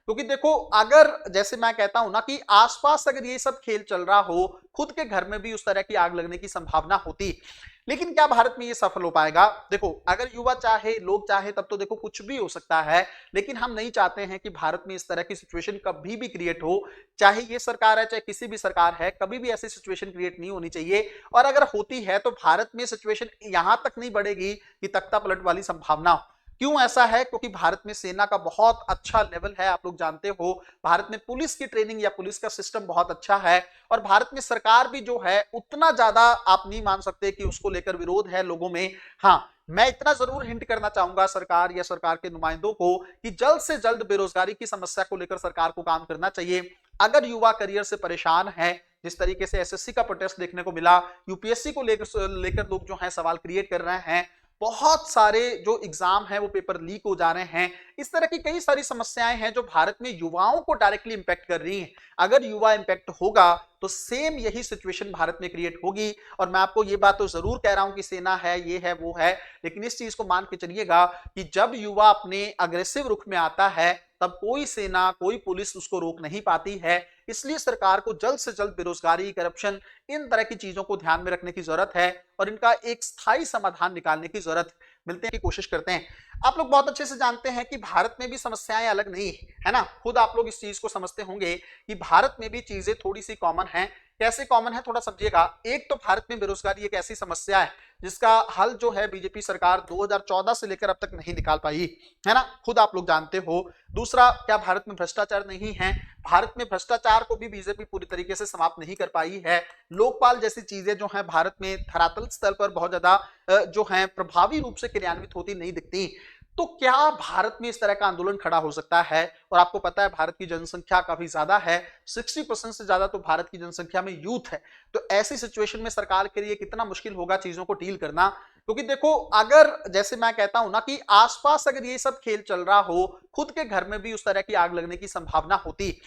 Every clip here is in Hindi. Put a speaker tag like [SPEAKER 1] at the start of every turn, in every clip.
[SPEAKER 1] क्योंकि देखो, अगर जैसे मैं कहता हूं ना कि आसपास अगर ये सब खेल चल रहा हो, खुद के घर में भी उस तरह की आग लगने की संभावना होती, लेकिन क्या भारत में ये सफल हो पाएगा? देखो, अगर युवा चाहे, लोग चाहे, तब तो देखो कुछ भी हो सकता है। लेकिन हम नहीं चाहते हैं कि भारत में इस तरह की सिचुएशन कभी भी क्रिएट हो। चाहे ये सरकार है, चाहे किसी भी सरकार है, कभी भी ऐसी सिचुएशन क्रिएट नहीं होनी चाहिए। और अगर होती है तो भारत में सिचुएशन यहां तक नहीं बढ़ेगी कि तख्ता पलट वाली संभावना हो। क्यों ऐसा है? क्योंकि भारत में सेना का बहुत अच्छा लेवल है, आप लोग जानते हो। भारत में पुलिस की ट्रेनिंग या पुलिस का सिस्टम बहुत अच्छा है। और भारत में सरकार भी जो है उतना ज्यादा आप नहीं मान सकते कि उसको लेकर विरोध है लोगों में। हाँ, मैं इतना जरूर हिंट करना चाहूंगा सरकार या सरकार के नुमाइंदों को कि जल्द से जल्द बेरोजगारी की समस्या को लेकर सरकार को काम करना चाहिए। अगर युवा करियर से परेशान है, जिस तरीके से एसएससी का प्रोटेस्ट देखने को मिला, यूपीएससी को लेकर लोग जो है सवाल क्रिएट कर रहे हैं, बहुत सारे जो एग्जाम है वो पेपर लीक हो जा रहे हैं, इस तरह की कई सारी समस्याएं हैं जो भारत में युवाओं को डायरेक्टली इंपैक्ट कर रही हैं। अगर युवा इंपैक्ट होगा तो सेम यही सिचुएशन भारत में क्रिएट होगी। और मैं आपको ये बात तो जरूर कह रहा हूं कि सेना है, ये है, वो है, लेकिन इस चीज को मान के चलिएगा कि जब युवा अपने अग्रेसिव रुख में आता है, तब कोई सेना, कोई पुलिस उसको रोक नहीं पाती है। इसलिए सरकार को जल्द से जल्द बेरोजगारी, करप्शन, इन तरह की चीजों को ध्यान में रखने की जरूरत है और इनका एक स्थायी समाधान निकालने की जरूरत है। मिलते हैं की कोशिश करते हैं। आप लोग बहुत अच्छे से जानते हैं कि भारत में भी समस्याएं अलग नहीं है ना। खुद आप लोग इस चीज को समझते होंगे कि भारत में भी चीजें थोड़ी सी कॉमन हैं। कैसे कॉमन है, थोड़ा समझिएगा। एक तो भारत में बेरोजगारी एक ऐसी समस्या है जिसका हल जो है बीजेपी सरकार 2014 से लेकर अब तक नहीं निकाल पाई, है ना, खुद आप लोग जानते हो। दूसरा, क्या भारत में भ्रष्टाचार नहीं है? भारत में भ्रष्टाचार को भी बीजेपी पूरी तरीके से समाप्त नहीं कर पाई है। लोकपाल जैसी चीजें जो हैं भारत में धरातल स्तर पर बहुत ज्यादा जो है प्रभावी रूप से क्रियान्वित होती नहीं दिखती। तो क्या भारत में इस तरह का आंदोलन खड़ा हो सकता है? और आपको पता है भारत की जनसंख्या काफी ज्यादा है, 60% से ज्यादा तो भारत की जनसंख्या में यूथ है। तो ऐसी सिचुएशन में सरकार के लिए कितना मुश्किल होगा चीजों को डील करना। क्योंकि देखो, अगर जैसे मैं कहता हूं ना कि आसपास अगर ये सब खेल चल रहा हो, खुद के घर में भी उस तरह की आग लगने की संभावना होती,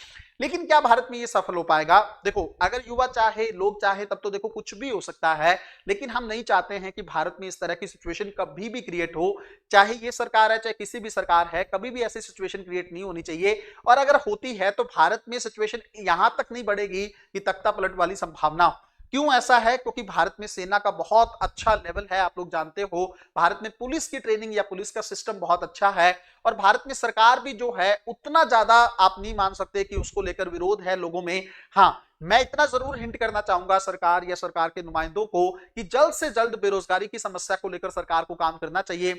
[SPEAKER 1] लेकिन क्या भारत में ये सफल हो पाएगा? देखो, अगर युवा चाहे, लोग चाहे, तब तो देखो कुछ भी हो सकता है। लेकिन हम नहीं चाहते हैं कि भारत में इस तरह की सिचुएशन कभी भी क्रिएट हो। चाहे ये सरकार है, चाहे किसी भी सरकार है, कभी भी ऐसी सिचुएशन क्रिएट नहीं होनी चाहिए। और अगर होती है तो भारत में सिचुएशन यहां तक नहीं बढ़ेगी कि तख्ता पलट वाली संभावना हो। क्यों ऐसा है? क्योंकि भारत में सेना का बहुत अच्छा लेवल है, आप लोग जानते हो। भारत में पुलिस की ट्रेनिंग या पुलिस का सिस्टम बहुत अच्छा है। और भारत में सरकार भी जो है उतना ज्यादा आप नहीं मान सकते कि उसको लेकर विरोध है लोगों में। हाँ, मैं इतना जरूर हिंट करना चाहूंगा सरकार या सरकार के नुमाइंदों को कि जल्द से जल्द बेरोजगारी की समस्या को लेकर सरकार को काम करना चाहिए।